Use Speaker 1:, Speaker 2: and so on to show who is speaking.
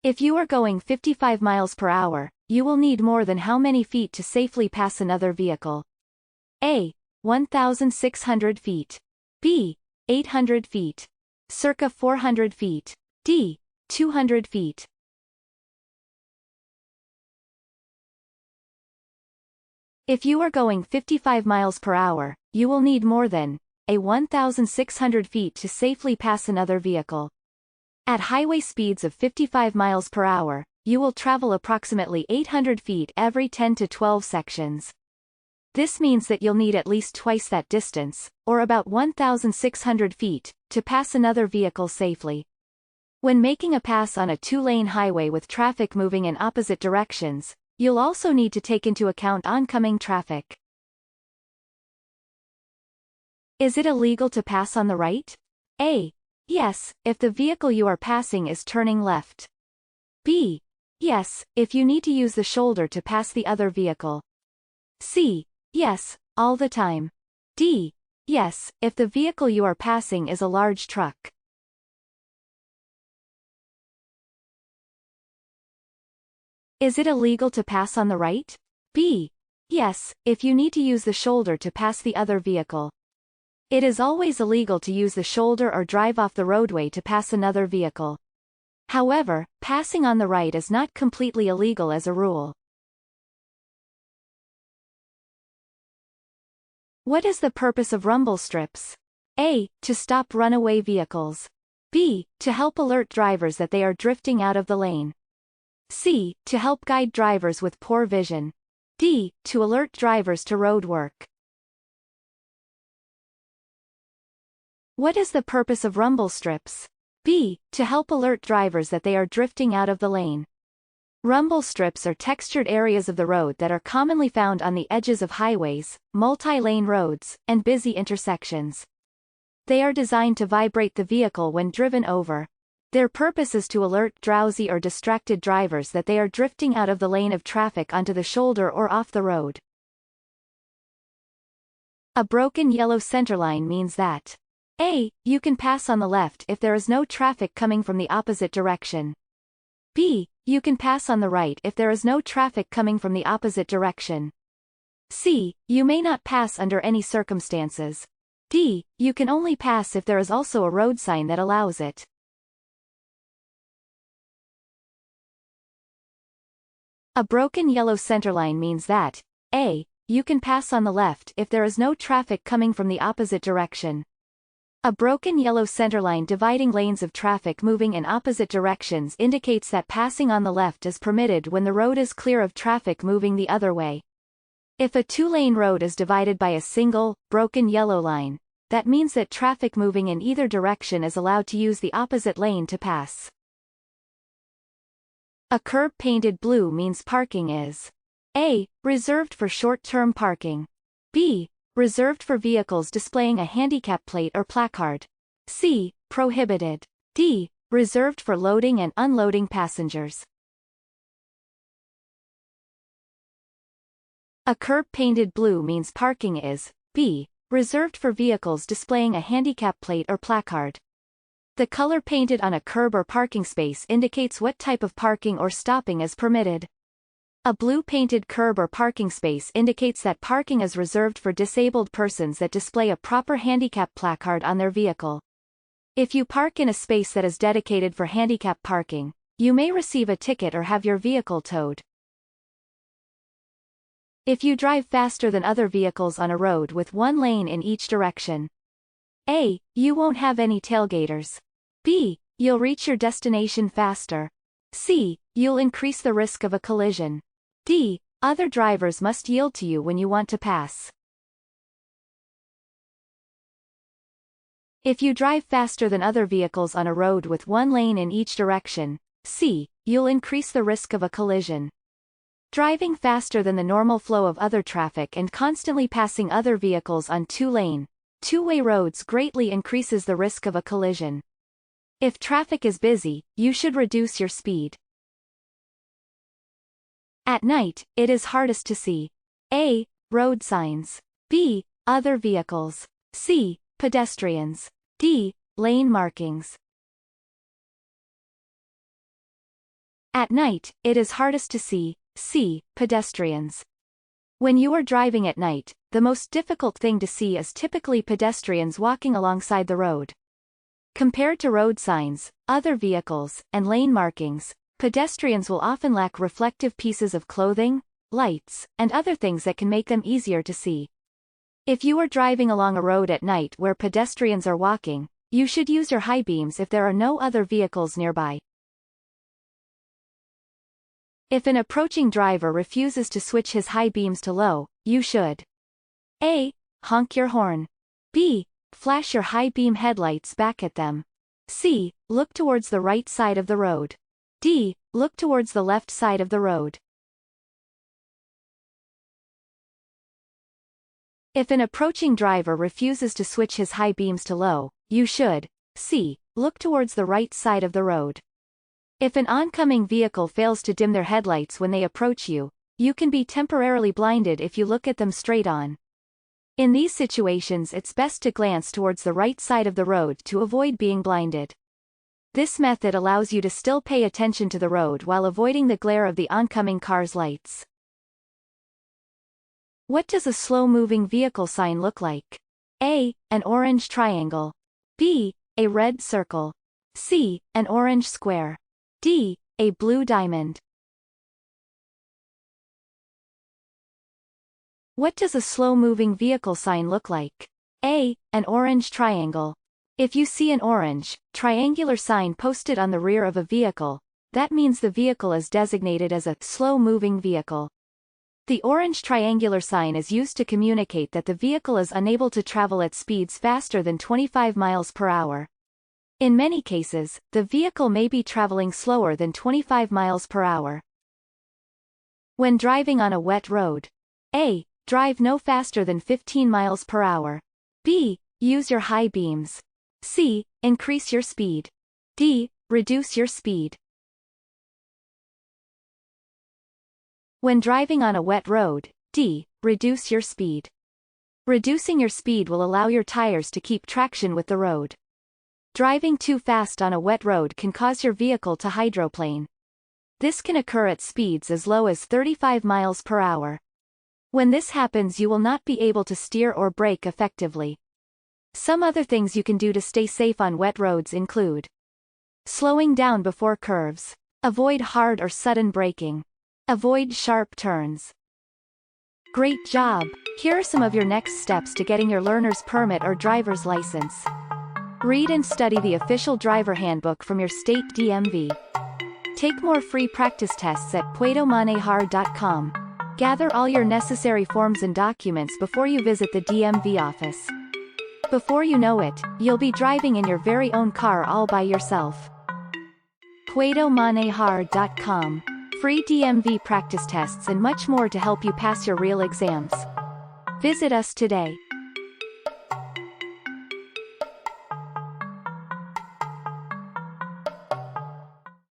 Speaker 1: If you are going 55 miles per hour, you will need more than how many feet to safely pass another vehicle? A. 1,600 feet. B. 800 feet. Circa 400 feet. D. 200 feet. If you are going 55 miles per hour, you will need more than A. 1,600 feet to safely pass another vehicle. At highway speeds of 55 miles per hour, you will travel approximately 800 feet every 10 to 12 sections. This means that you'll need at least twice that distance, or about 1,600 feet, to pass another vehicle safely. When making a pass on a two-lane highway with traffic moving in opposite directions, you'll also need to take into account oncoming traffic. Is it illegal to pass on the right? A. Yes, if the vehicle you are passing is turning left. B. Yes, if you need to use the shoulder to pass the other vehicle. C. Yes, all the time. D. Yes, if the vehicle you are passing is a large truck. Is it illegal to pass on the right? B. Yes, if you need to use the shoulder to pass the other vehicle. It is always illegal to use the shoulder or drive off the roadway to pass another vehicle. However, passing on the right is not completely illegal as a rule. What is the purpose of rumble strips? A. To stop runaway vehicles. B. To help alert drivers that they are drifting out of the lane. C. To help guide drivers with poor vision. D. To alert drivers to road work. What is the purpose of rumble strips? B. To help alert drivers that they are drifting out of the lane. Rumble strips are textured areas of the road that are commonly found on the edges of highways, multi-lane roads, and busy intersections. They are designed to vibrate the vehicle when driven over. Their purpose is to alert drowsy or distracted drivers that they are drifting out of the lane of traffic onto the shoulder or off the road. A broken yellow centerline means that A. You can pass on the left if there is no traffic coming from the opposite direction. B. You can pass on the right if there is no traffic coming from the opposite direction. C. You may not pass under any circumstances. D. You can only pass if there is also a road sign that allows it. A broken yellow centerline means that A. You can pass on the left if there is no traffic coming from the opposite direction. A broken yellow centerline dividing lanes of traffic moving in opposite directions indicates that passing on the left is permitted when the road is clear of traffic moving the other way. If a two-lane road is divided by a single, broken yellow line, that means that traffic moving in either direction is allowed to use the opposite lane to pass. A curb painted blue means parking is A. Reserved for short-term parking. B. Reserved for vehicles displaying a handicap plate or placard. C. Prohibited. D. Reserved for loading and unloading passengers. A curb painted blue means parking is B. Reserved for vehicles displaying a handicap plate or placard. The color painted on a curb or parking space indicates what type of parking or stopping is permitted. A blue painted curb or parking space indicates that parking is reserved for disabled persons that display a proper handicap placard on their vehicle. If you park in a space that is dedicated for handicap parking, you may receive a ticket or have your vehicle towed. If you drive faster than other vehicles on a road with one lane in each direction. A. You won't have any tailgaters. B. You'll reach your destination faster. C. You'll increase the risk of a collision. D. Other drivers must yield to you when you want to pass. If you drive faster than other vehicles on a road with one lane in each direction. C. You'll increase the risk of a collision. Driving faster than the normal flow of other traffic and constantly passing other vehicles on two-way roads greatly increases the risk of a collision. If traffic is busy, you should reduce your speed. At night, it is hardest to see A. Road signs. B. Other vehicles. C. Pedestrians. D. Lane markings. At night, it is hardest to see pedestrians. When you are driving at night, the most difficult thing to see is typically pedestrians walking alongside the road. Compared to road signs, other vehicles, and lane markings, pedestrians will often lack reflective pieces of clothing, lights, and other things that can make them easier to see. If you are driving along a road at night where pedestrians are walking, you should use your high beams if there are no other vehicles nearby. If an approaching driver refuses to switch his high beams to low, you should A. Honk your horn. B. Flash your high beam headlights back at them. C. Look towards the right side of the road. D. Look towards the left side of the road. If an approaching driver refuses to switch his high beams to low, you should C. Look towards the right side of the road. If an oncoming vehicle fails to dim their headlights when they approach you, you can be temporarily blinded if you look at them straight on. In these situations, it's best to glance towards the right side of the road to avoid being blinded. This method allows you to still pay attention to the road while avoiding the glare of the oncoming car's lights. What does a slow-moving vehicle sign look like? A. An orange triangle. B. A red circle. C. An orange square. D. A blue diamond. What does a slow-moving vehicle sign look like? A. An orange triangle. If you see an orange, triangular sign posted on the rear of a vehicle, that means the vehicle is designated as a slow-moving vehicle. The orange triangular sign is used to communicate that the vehicle is unable to travel at speeds faster than 25 miles per hour. In many cases, the vehicle may be traveling slower than 25 miles per hour. When driving on a wet road, A. Drive no faster than 15 miles per hour. B. Use your high beams. C. Increase your speed. D. Reduce your speed. When driving on a wet road, D. Reduce your speed. Reducing your speed will allow your tires to keep traction with the road. Driving too fast on a wet road can cause your vehicle to hydroplane. This can occur at speeds as low as 35 miles per hour. When this happens, you will not be able to steer or brake effectively. Some other things you can do to stay safe on wet roads include slowing down before curves. Avoid hard or sudden braking. Avoid sharp turns. Great job! Here are some of your next steps to getting your learner's permit or driver's license. Read and study the official driver handbook from your state DMV. Take more free practice tests at puedomanejar.com. Gather all your necessary forms and documents before you visit the DMV office. Before you know it, you'll be driving in your very own car all by yourself. puedomanejar.com. Free DMV practice tests and much more to help you pass your real exams. Visit us today.